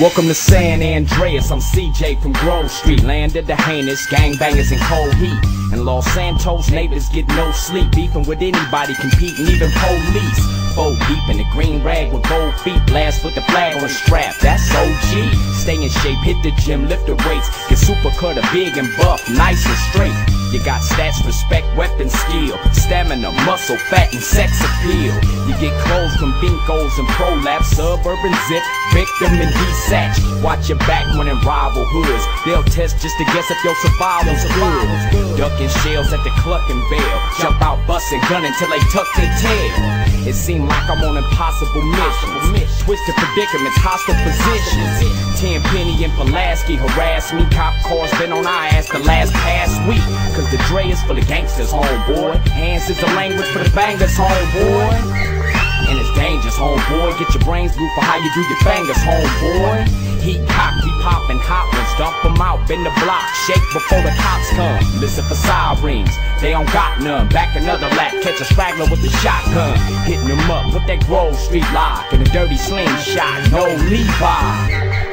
Welcome to San Andreas, I'm CJ from Grove Street. Land of the heinous, gangbangers in cold heat. And Los Santos neighbors get no sleep, beefing with anybody, competing, even police. Fold deep in the green rag with gold feet, blast with the flag on the strap, that's OG. Stay in shape, hit the gym, lift the weights, get super cutter, big and buff, nice and straight. You got stats, respect, weapon, skill, stamina, muscle, fat, and sex appeal. You get clothes from Binkos and Prolapse, Suburban Zip, Victim and D-Satch. Watch your back when in rival hoods, they'll test just to guess if your survival's good. Ducking shells at the Cluckin' Bell, jump out busting gun until they tuck their tail. It seemed like I'm on impossible missions, twisted predicaments, hostile positions. Tenpenny and Pulaski harass me, cop cars been on our ass the past week. Cause the Dre is for the gangsters, homeboy. Hands is the language for the bangers, homeboy. And it's dangerous, homeboy. Get your brains blue for how you do your fingers, homeboy. Heat cock, we poppin' hot ones, dump them out, bend the block, shake before the cops come. Listen for sirens, they don't got none. Back another lap, catch a straggler with the shotgun. Hitting them up with that Grove Street lock and a dirty slingshot, no Levi.